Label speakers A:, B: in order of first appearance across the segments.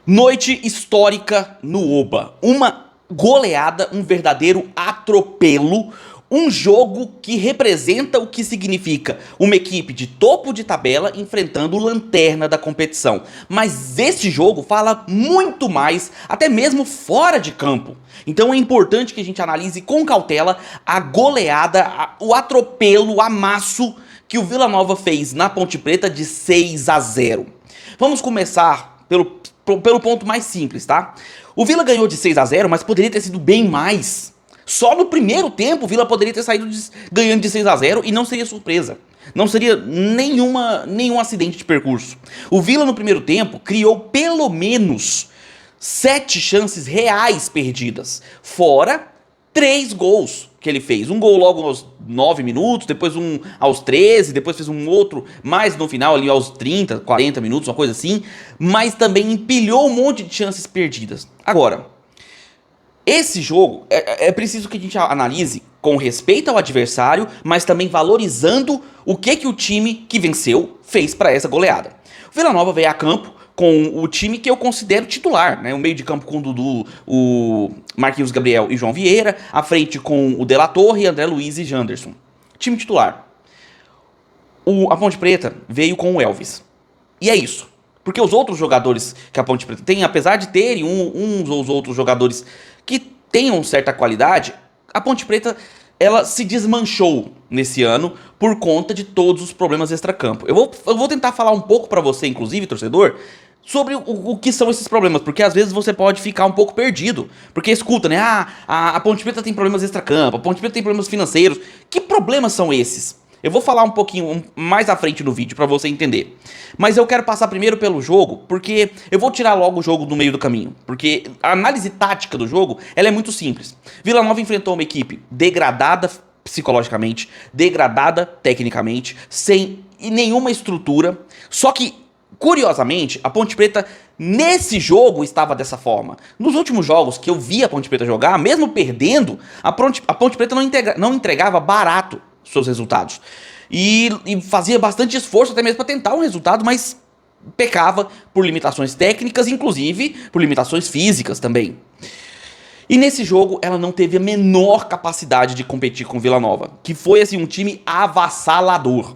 A: Noite histórica no Oba. Uma goleada, um verdadeiro atropelo. Um jogo que representa o que significa uma equipe de topo de tabela enfrentando o lanterna da competição. Mas esse jogo fala muito mais, até mesmo fora de campo. Então é importante que a gente analise com cautela a goleada, o atropelo, o amasso que o Vila Nova fez na Ponte Preta de 6-0. Vamos começar pelo ponto mais simples, tá? O Vila ganhou de 6-0, mas poderia ter sido bem mais. Só no primeiro tempo o Vila poderia ter saído ganhando de 6-0 e não seria surpresa. Não seria nenhum acidente de percurso. O Vila no primeiro tempo criou pelo menos 7 chances reais perdidas. Fora 3 gols que ele fez. Um gol logo aos 9 minutos, depois um aos 13, depois fez um outro mais no final ali aos 30, 40 minutos, uma coisa assim. Mas também empilhou um monte de chances perdidas. Agora, esse jogo é preciso que a gente analise com respeito ao adversário, mas também valorizando o que o time que venceu fez para essa goleada. O Vila Nova veio a campo com o time que eu considero titular, né? O meio de campo com o Dudu, o Marquinhos Gabriel e João Vieira, à frente com o De La Torre, André Luiz e Janderson. Time titular. A Ponte Preta veio com o Elvis. E é isso. Porque os outros jogadores que a Ponte Preta tem, apesar de terem uns ou os outros jogadores que tenham certa qualidade, a Ponte Preta ela se desmanchou nesse ano por conta de todos os problemas extracampo. Eu vou tentar falar um pouco pra você, inclusive, torcedor, sobre o que são esses problemas, porque às vezes você pode ficar um pouco perdido. Porque escuta, né? A Ponte Preta tem problemas extracampo, a Ponte Preta tem problemas financeiros. Que problemas são esses? Eu vou falar um pouquinho mais à frente no vídeo pra você entender. Mas eu quero passar primeiro pelo jogo, porque eu vou tirar logo o jogo do meio do caminho. Porque a análise tática do jogo, ela é muito simples. Vila Nova enfrentou uma equipe degradada psicologicamente, degradada tecnicamente, sem nenhuma estrutura. Só que, curiosamente, a Ponte Preta nesse jogo estava dessa forma. Nos últimos jogos que eu vi a Ponte Preta jogar, mesmo perdendo, a Ponte Preta não entregava barato seus resultados. E fazia bastante esforço até mesmo para tentar um resultado, mas pecava por limitações técnicas, inclusive por limitações físicas também. E nesse jogo ela não teve a menor capacidade de competir com o Vila Nova, que foi assim um time avassalador.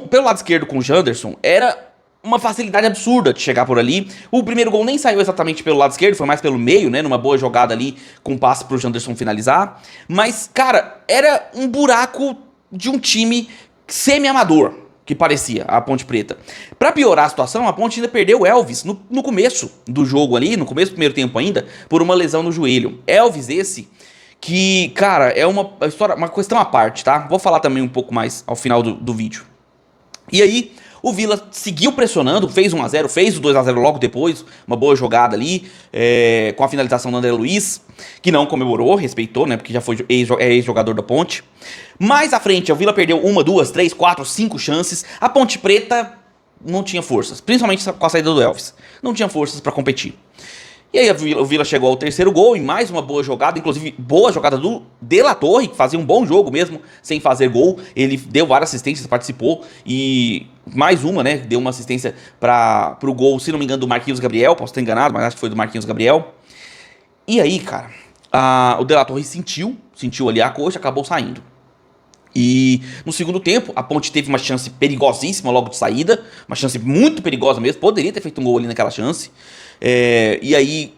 A: Pelo lado esquerdo com o Janderson, era uma facilidade absurda de chegar por ali. O primeiro gol nem saiu exatamente pelo lado esquerdo, foi mais pelo meio, né? Numa boa jogada ali, com passe pro Janderson finalizar. Mas, cara, era um buraco de um time semi-amador, que parecia, a Ponte Preta. Pra piorar a situação, a Ponte ainda perdeu o Elvis no começo do jogo ali, no começo do primeiro tempo ainda, por uma lesão no joelho. Elvis esse que, cara, é uma história, uma questão à parte, tá? Vou falar também um pouco mais ao final do vídeo. E aí, o Vila seguiu pressionando, fez 1-0, fez o 2-0 logo depois, uma boa jogada ali, com a finalização do André Luiz, que não comemorou, respeitou, né, porque já foi ex-jogador da Ponte. Mais à frente, o Vila perdeu 1, 2, 3, 4, 5 chances, a Ponte Preta não tinha forças, principalmente com a saída do Elvis, não tinha forças para competir. E aí o Vila chegou ao terceiro gol e mais uma boa jogada, inclusive boa jogada do De La Torre, que fazia um bom jogo mesmo, sem fazer gol. Ele deu várias assistências, participou e mais uma, né, deu uma assistência pro gol, se não me engano, do Marquinhos Gabriel, posso estar enganado, mas acho que foi do Marquinhos Gabriel. E aí, cara, o De La Torre sentiu ali a coxa, acabou saindo. E no segundo tempo, a Ponte teve uma chance perigosíssima logo de saída, uma chance muito perigosa mesmo, poderia ter feito um gol ali naquela chance. E aí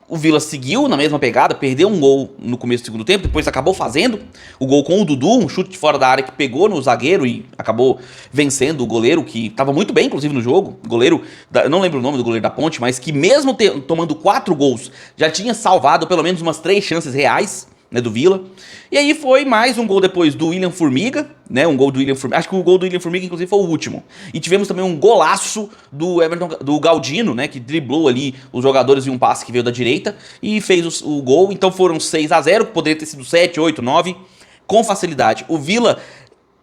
A: o Vila seguiu na mesma pegada, perdeu um gol no começo do segundo tempo, depois acabou fazendo o gol com o Dudu, um chute de fora da área que pegou no zagueiro e acabou vencendo o goleiro, que estava muito bem inclusive no jogo, goleiro, eu não lembro o nome do goleiro da Ponte, mas que mesmo tomando 4 gols, já tinha salvado pelo menos umas 3 chances reais, né, do Vila. E aí foi mais um gol depois do William Formiga, né, um gol do William Formiga, acho que o gol do William Formiga inclusive foi o último. E tivemos também um golaço do Galdino, né, que driblou ali os jogadores em um passe que veio da direita e fez o gol. Então foram 6-0, que poderia ter sido 7, 8, 9, com facilidade. O Vila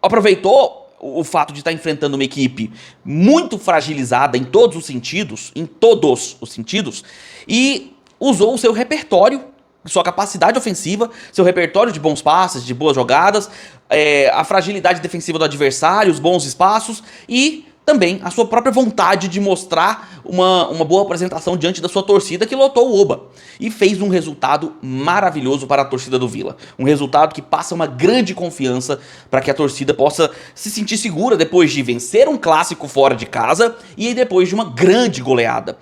A: aproveitou o fato de estar enfrentando uma equipe muito fragilizada em todos os sentidos, e usou o seu repertório, sua capacidade ofensiva, seu repertório de bons passes, de boas jogadas, a fragilidade defensiva do adversário, os bons espaços, e também a sua própria vontade de mostrar uma boa apresentação diante da sua torcida que lotou o Oba. E fez um resultado maravilhoso para a torcida do Vila. Um resultado que passa uma grande confiança para que a torcida possa se sentir segura depois de vencer um clássico fora de casa e depois de uma grande goleada.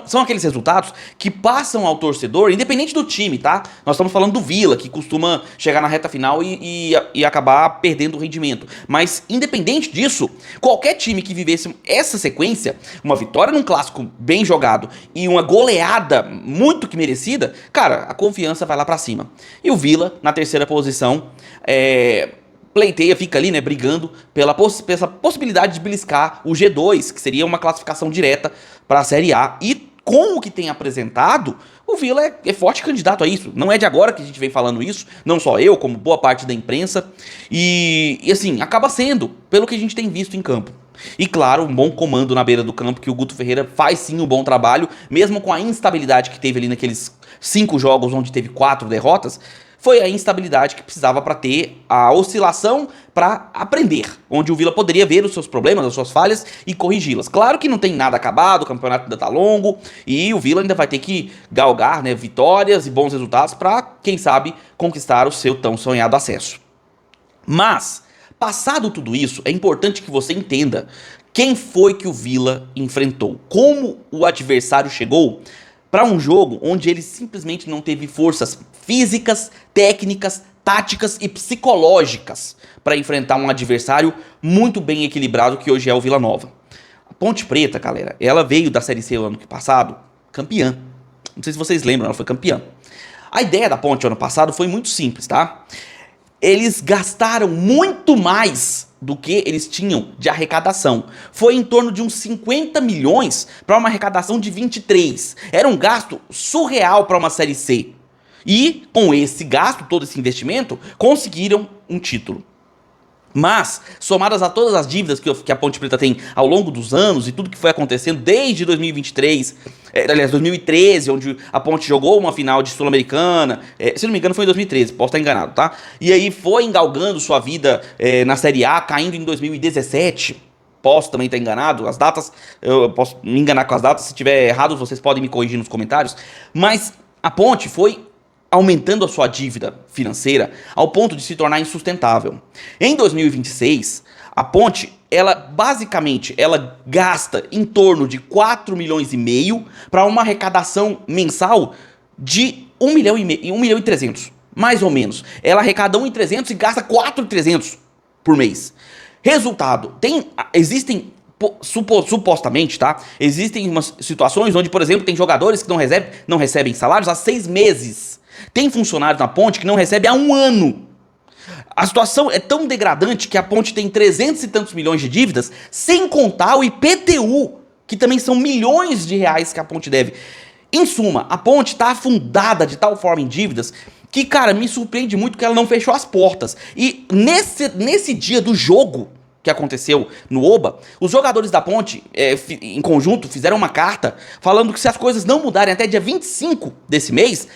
A: São aqueles resultados que passam ao torcedor, independente do time, tá? Nós estamos falando do Vila, que costuma chegar na reta final e acabar perdendo o rendimento. Mas, independente disso, qualquer time que vivesse essa sequência, uma vitória num clássico bem jogado e uma goleada muito que merecida, cara, a confiança vai lá pra cima. E o Vila, na terceira posição, pleiteia, fica ali, né, brigando pela possibilidade de beliscar o G2, que seria uma classificação direta para a Série A. E com o que tem apresentado, o Vila é forte candidato a isso. Não é de agora que a gente vem falando isso, não só eu, como boa parte da imprensa. E assim, acaba sendo, pelo que a gente tem visto em campo. E claro, um bom comando na beira do campo, que o Guto Ferreira faz sim um bom trabalho, mesmo com a instabilidade que teve ali naqueles 5 jogos onde teve 4 derrotas. Foi a instabilidade que precisava para ter a oscilação para aprender, onde o Vila poderia ver os seus problemas, as suas falhas e corrigi-las. Claro que não tem nada acabado, o campeonato ainda tá longo e o Vila ainda vai ter que galgar, né, vitórias e bons resultados para, quem sabe, conquistar o seu tão sonhado acesso. Mas, passado tudo isso, é importante que você entenda quem foi que o Vila enfrentou, como o adversário chegou para um jogo onde ele simplesmente não teve forças físicas, técnicas, táticas e psicológicas para enfrentar um adversário muito bem equilibrado que hoje é o Vila Nova. A Ponte Preta, galera, ela veio da Série C ano passado campeã. Não sei se vocês lembram, ela foi campeã. A ideia da Ponte ano passado foi muito simples, tá? Eles gastaram muito mais do que eles tinham de arrecadação. Foi em torno de uns 50 milhões para uma arrecadação de 23. Era um gasto surreal para uma Série C. E com esse gasto, todo esse investimento, conseguiram um título. Mas, somadas a todas as dívidas que a Ponte Preta tem ao longo dos anos e tudo que foi acontecendo desde 2023, aliás, 2013, onde a Ponte jogou uma final de Sul-Americana, se não me engano foi em 2013, posso estar enganado, tá? E aí foi engalgando sua vida na Série A, caindo em 2017, posso também estar enganado, as datas, eu posso me enganar com as datas, se tiver errado vocês podem me corrigir nos comentários, mas a Ponte foi aumentando a sua dívida financeira ao ponto de se tornar insustentável. Em 2026, a Ponte, ela gasta em torno de 4 milhões e meio para uma arrecadação mensal de 1 milhão e 300, mais ou menos. Ela arrecada 1 e 300 e gasta 4 e 300 por mês. Resultado, existem supostamente, tá? Existem umas situações onde, por exemplo, tem jogadores que não recebem salários há 6 meses. Tem funcionários na Ponte que não recebe há 1 ano. A situação é tão degradante que a Ponte tem 300 e tantos milhões de dívidas, sem contar o IPTU, que também são milhões de reais que a Ponte deve. Em suma, a Ponte está afundada de tal forma em dívidas que, cara, me surpreende muito que ela não fechou as portas. E nesse dia do jogo que aconteceu no Oba, os jogadores da Ponte, em conjunto, fizeram uma carta falando que se as coisas não mudarem até dia 25 desse mês,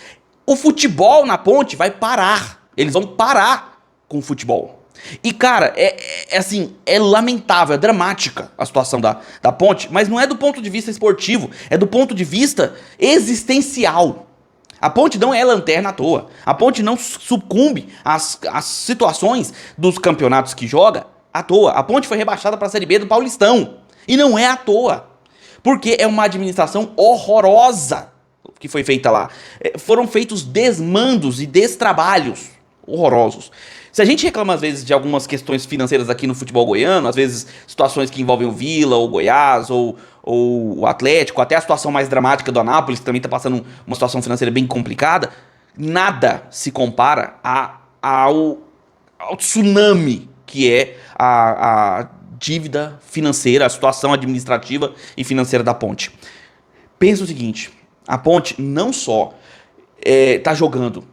A: o futebol na Ponte vai parar. Eles vão parar com o futebol. E, cara, é lamentável, é dramática a situação da Ponte, mas não é do ponto de vista esportivo, é do ponto de vista existencial. A Ponte não é lanterna à toa. A Ponte não sucumbe às situações dos campeonatos que joga à toa. A Ponte foi rebaixada para a Série B do Paulistão. E não é à toa. Porque é uma administração horrorosa que foi feita lá. Foram feitos desmandos e destrabalhos horrorosos. Se a gente reclama às vezes de algumas questões financeiras aqui no futebol goiano, às vezes situações que envolvem o Vila, ou o Goiás, ou o Atlético, até a situação mais dramática do Anápolis, que também está passando uma situação financeira bem complicada, nada se compara ao tsunami que é a dívida financeira, a situação administrativa e financeira da Ponte. Pensa o seguinte, a Ponte não só está jogando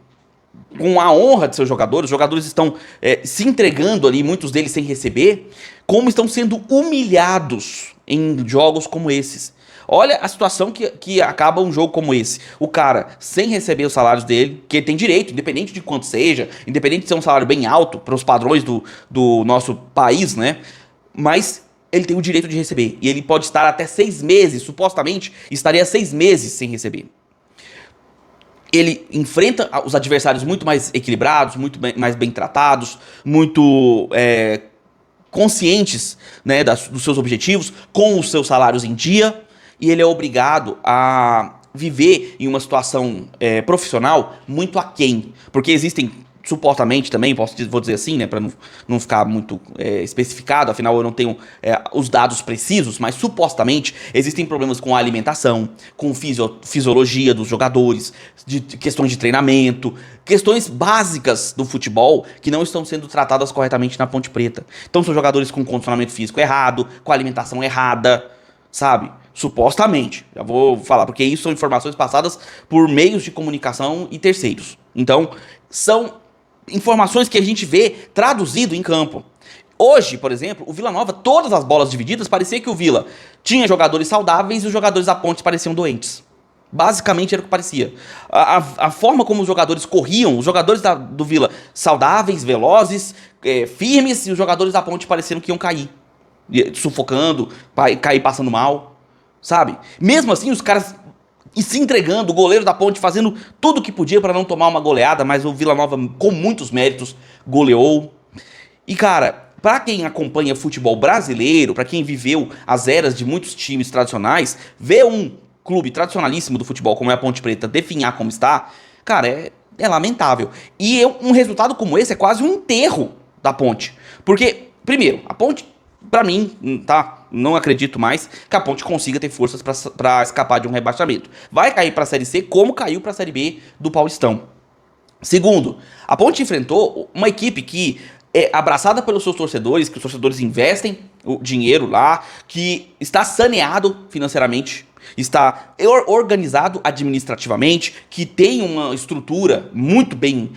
A: com a honra de seus jogadores, os jogadores estão se entregando ali, muitos deles sem receber, como estão sendo humilhados em jogos como esses. Olha a situação que acaba um jogo como esse. O cara sem receber os salários dele, que ele tem direito, independente de quanto seja, independente de ser um salário bem alto para os padrões do nosso país, né? Mas ele tem o direito de receber. E ele pode estar até 6 meses, supostamente, estaria 6 meses sem receber. Ele enfrenta os adversários muito mais equilibrados, muito mais bem tratados, muito conscientes, né, dos seus objetivos, com os seus salários em dia, e ele é obrigado a viver em uma situação profissional muito aquém, porque existem, supostamente também, vou dizer assim, né, para não ficar muito especificado, afinal eu não tenho os dados precisos, mas supostamente existem problemas com a alimentação, com fisiologia dos jogadores, de questões de treinamento, questões básicas do futebol que não estão sendo tratadas corretamente na Ponte Preta. Então são jogadores com condicionamento físico errado, com alimentação errada, sabe? Supostamente, já vou falar, porque isso são informações passadas por meios de comunicação e terceiros. Então, são informações que a gente vê traduzido em campo. Hoje, por exemplo, o Vila Nova, todas as bolas divididas, parecia que o Vila tinha jogadores saudáveis e os jogadores da Ponte pareciam doentes. Basicamente era o que parecia. A forma como os jogadores corriam, os jogadores do Vila saudáveis, velozes, firmes, e os jogadores da Ponte pareciam que iam cair. Sufocando, cair passando mal. Sabe? Mesmo assim, os caras se entregando, o goleiro da Ponte fazendo tudo o que podia para não tomar uma goleada, mas o Vila Nova, com muitos méritos, goleou. E, cara, pra quem acompanha futebol brasileiro, pra quem viveu as eras de muitos times tradicionais, ver um clube tradicionalíssimo do futebol, como é a Ponte Preta, definhar como está, cara, é lamentável. E um resultado como esse é quase um enterro da Ponte. Porque, primeiro, a Ponte, pra mim, tá? Não acredito mais que a Ponte consiga ter forças pra escapar de um rebaixamento. Vai cair pra Série C como caiu pra Série B do Paulistão. Segundo, a Ponte enfrentou uma equipe que é abraçada pelos seus torcedores, que os torcedores investem o dinheiro lá, que está saneado financeiramente, está organizado administrativamente, que tem uma estrutura muito bem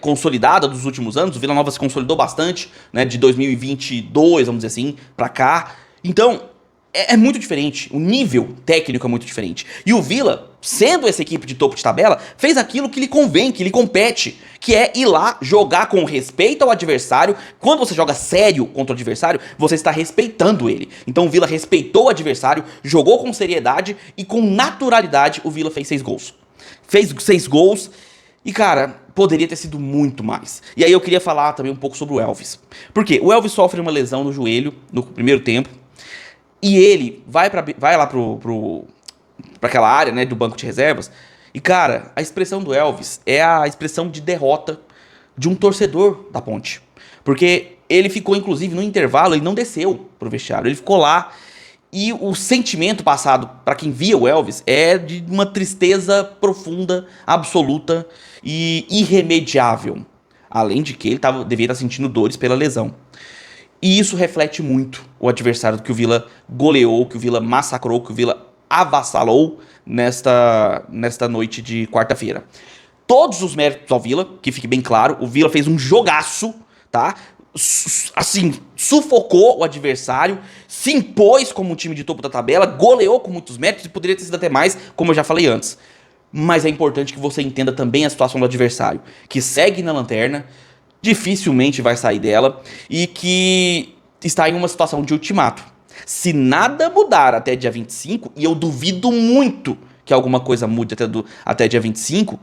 A: consolidada dos últimos anos. O Vila Nova se consolidou bastante, né, de 2022, vamos dizer assim, pra cá. Então, é muito diferente, o nível técnico é muito diferente. E o Vila, sendo essa equipe de topo de tabela, fez aquilo que lhe convém, que lhe compete, que é ir lá jogar com respeito ao adversário. Quando você joga sério contra o adversário, você está respeitando ele. Então o Vila respeitou o adversário, jogou com seriedade e com naturalidade o Vila fez 6 gols. Fez 6 gols e, cara, poderia ter sido muito mais. E aí eu queria falar também um pouco sobre o Elvis. Por quê? O Elvis sofre uma lesão no joelho no primeiro tempo. E ele vai lá pra aquela área, né, do banco de reservas. E, cara, a expressão do Elvis é a expressão de derrota de um torcedor da Ponte. Porque ele ficou, inclusive, no intervalo, ele não desceu pro vestiário. Ele ficou lá. E o sentimento passado pra quem via o Elvis é de uma tristeza profunda, absoluta e irremediável. Além de que ele devia estar sentindo dores pela lesão. E isso reflete muito o adversário que o Vila goleou, que o Vila massacrou, que o Vila avassalou nesta noite de quarta-feira. Todos os méritos ao Vila, que fique bem claro, o Vila fez um jogaço, tá? Assim, sufocou o adversário, se impôs como um time de topo da tabela, goleou com muitos méritos e poderia ter sido até mais, como eu já falei antes. Mas é importante que você entenda também a situação do adversário, que segue na lanterna, dificilmente vai sair dela e que está em uma situação de ultimato. Se nada mudar até dia 25, e eu duvido muito que alguma coisa mude até dia 25,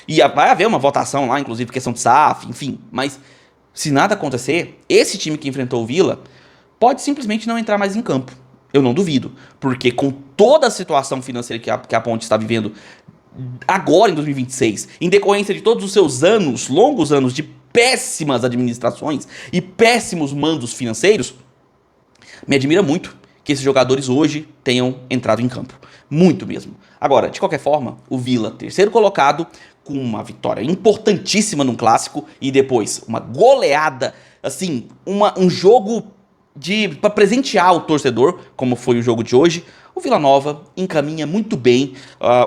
A: e vai haver uma votação lá, inclusive questão de SAF, enfim, mas se nada acontecer, esse time que enfrentou o Vila pode simplesmente não entrar mais em campo. Eu não duvido, porque com toda a situação financeira que a Ponte está vivendo agora em 2026, em decorrência de todos os seus anos, longos anos de péssimas administrações e péssimos mandos financeiros, me admira muito que esses jogadores hoje tenham entrado em campo. Muito mesmo. Agora, de qualquer forma, o Vila, terceiro colocado, com uma vitória importantíssima num clássico e depois uma goleada, assim, um jogo para presentear o torcedor, como foi o jogo de hoje. O Vila Nova encaminha muito bem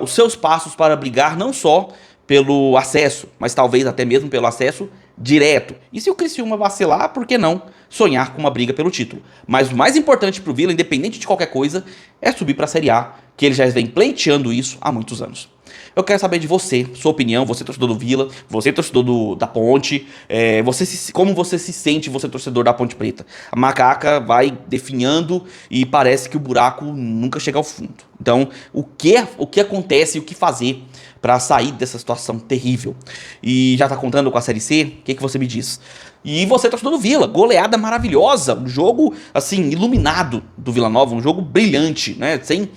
A: os seus passos para brigar não só pelo acesso, mas talvez até mesmo pelo acesso direto. E se o Criciúma vacilar, por que não sonhar com uma briga pelo título? Mas o mais importante pro Vila, independente de qualquer coisa, é subir para a Série A, que ele já vem pleiteando isso há muitos anos. Eu quero saber de você, sua opinião, você torcedor do Vila, você torcedor da Ponte, como você se sente, você torcedor da Ponte Preta. A macaca vai definhando e parece que o buraco nunca chega ao fundo. Então, o que acontece e o que fazer pra sair dessa situação terrível? E já tá contando com a Série C? O que você me diz? E você, torcedor do Vila, goleada maravilhosa, um jogo, assim, iluminado do Vila Nova, um jogo brilhante, né, sem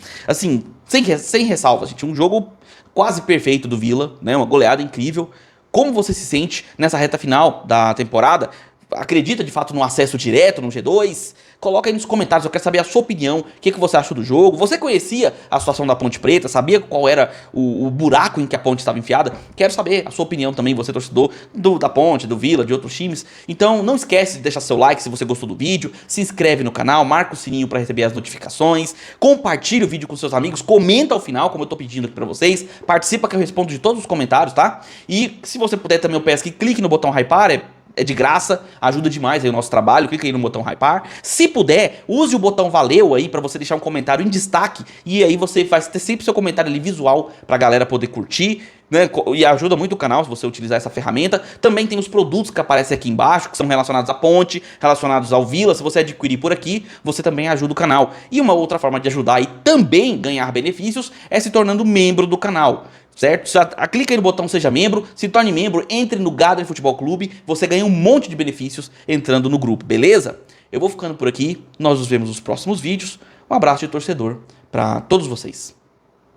A: ressalvas, gente, um jogo quase perfeito do Vila, né, uma goleada incrível. Como você se sente nessa reta final da temporada? Acredita de fato no acesso direto no G2? Coloca aí nos comentários, eu quero saber a sua opinião, o que você achou do jogo. Você conhecia a situação da Ponte Preta? Sabia qual era o buraco em que a Ponte estava enfiada? Quero saber a sua opinião também, você torcedor da Ponte, do Vila, de outros times. Então não esquece de deixar seu like se você gostou do vídeo, se inscreve no canal, marca o sininho para receber as notificações, compartilha o vídeo com seus amigos, comenta ao final, como eu tô pedindo aqui pra vocês, participa que eu respondo de todos os comentários, tá? E se você puder também, eu peço que clique no botão hypar, é de graça, ajuda demais aí o nosso trabalho, clica aí no botão hypar. Se puder, use o botão valeu aí pra você deixar um comentário em destaque e aí você vai ter sempre seu comentário ali visual pra galera poder curtir, né? E ajuda muito o canal se você utilizar essa ferramenta. Também tem os produtos que aparecem aqui embaixo, que são relacionados à Ponte, relacionados ao Vila. Se você adquirir por aqui, você também ajuda o canal. E uma outra forma de ajudar e também ganhar benefícios é se tornando membro do canal. Certo? Clica aí no botão seja membro, se torne membro, entre no Gathering Futebol Clube, você ganha um monte de benefícios entrando no grupo, beleza? Eu vou ficando por aqui, nós nos vemos nos próximos vídeos, um abraço de torcedor pra todos vocês.